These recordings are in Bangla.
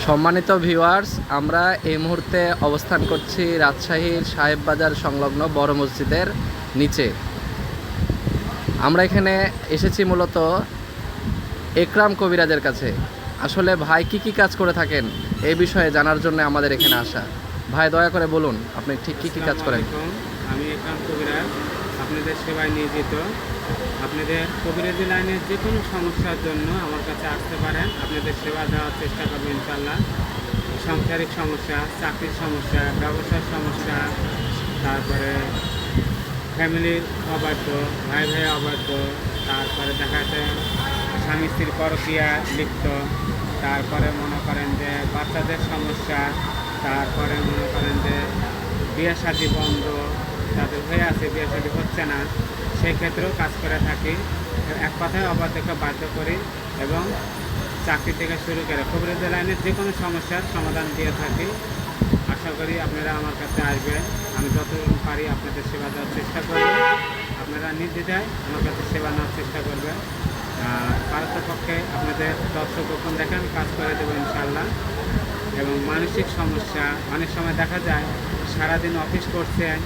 সম্মানিত ভিউয়ার্স, আমরা এই মুহূর্তে অবস্থান করছি রাজশাহীর সাহেব বাজার সংলগ্ন বড় মসজিদের নিচে। আমরা এখানে এসেছি মূলত একরাম কবিরাজের কাছে। আসলে ভাই কি কাজ করে থাকেন এই বিষয়ে জানার জন্য আমাদের এখানে আসা। ভাই, দয়া করে বলুন আপনি ঠিক কি কাজ করেন। আমি একরাম কবিরাজ, আপনাদের সেবায় নিয়োজিত। আপনাদের কবিরাজি লাইনের যে কোনো সমস্যার জন্য আমার কাছে আসতে পারেন, আপনাদের সেবা দেওয়ার চেষ্টা করবো ইনশাল্লাহ। সাংসারিক সমস্যা, চাকরির সমস্যা, ব্যবসার সমস্যা, তারপরে ফ্যামিলির অবাধ্য, ভাই অবাধ্য, তারপরে দেখা যায় স্বামী স্ত্রীর পরকীয়া লিপ্ত, তারপরে মনে করেন যে বাচ্চাদের সমস্যা, তারপরে মনে করেন যে বিয়ে শাদী বন্ধ, তাদের হয়ে আছে বিয়ে শাদী হচ্ছে না, সেই ক্ষেত্রেও কাজ করে থাকি। এক কথায় অবাধ্যকে বাধ্য করি এবং চাকরি থেকে শুরু করে কবিরাজি লাইনের যে কোনো সমস্যার সমাধান দিয়ে থাকি। আশা করি আপনারা আমার কাছে আসবেন, আমি যতটুকু পারি আপনাদের সেবা দেওয়ার চেষ্টা করব। আপনারা নির্দ্বিধায় আমার কাছে সেবা নেওয়ার চেষ্টা করবেন। পারতপক্ষে আপনাদের দর্শক গোপন দেখে আমি কাজ করে দেবো ইনশাল্লাহ। এবং মানসিক সমস্যা, অনেক সময় দেখা যায় সারাদিন অফিস করছেন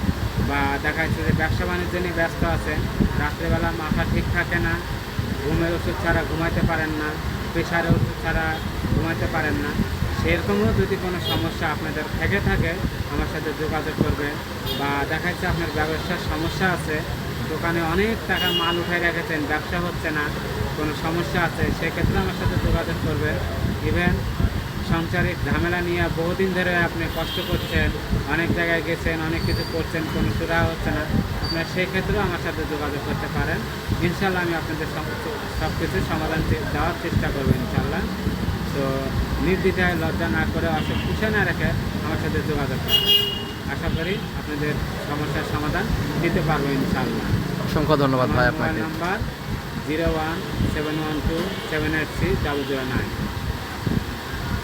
বা দেখা যাচ্ছে যে ব্যবসা বাণিজ্য নিয়ে ব্যস্ত আছেন, রাত্রেবেলা মাথা ঠিক থাকে না, ঘুমের ওষুধ ছাড়া ঘুমাইতে পারেন না, প্রেশারের ওষুধ ছাড়া ঘুমাইতে পারেন না, সেরকমও যদি কোনো সমস্যা আপনাদের থেকে থাকে আমার সাথে যোগাযোগ করবে। বা দেখা যাচ্ছে আপনার ব্যবসার সমস্যা আছে, দোকানে অনেক টাকা মাল উঠে রেখেছেন, ব্যবসা হচ্ছে না, কোনো সমস্যা আছে, সেক্ষেত্রে আমার সাথে যোগাযোগ করবে। ইভেন সাংসারিক ঝামেলা নিয়ে বহুদিন ধরে আপনি কষ্ট করছেন, অনেক জায়গায় গেছেন, অনেক কিছু করছেন, কোনো সুরা হচ্ছে না, আপনার সেই ক্ষেত্রেও আমার সাথে যোগাযোগ করতে পারেন। ইনশাল্লাহ আমি আপনাদের সব কিছুর সমাধান দেওয়ার চেষ্টা করবো ইনশাল্লাহ। তো নির্দ্বিধায় লজ্জা না করে, অসুখ না রেখে আমার সাথে যোগাযোগ করেন। আশা করি আপনাদের সমস্যার সমাধান দিতে পারবো ইনশাল্লাহ। অসংখ্য ধন্যবাদ ভাই আমার আপনাকে। Mobile number 017127830009।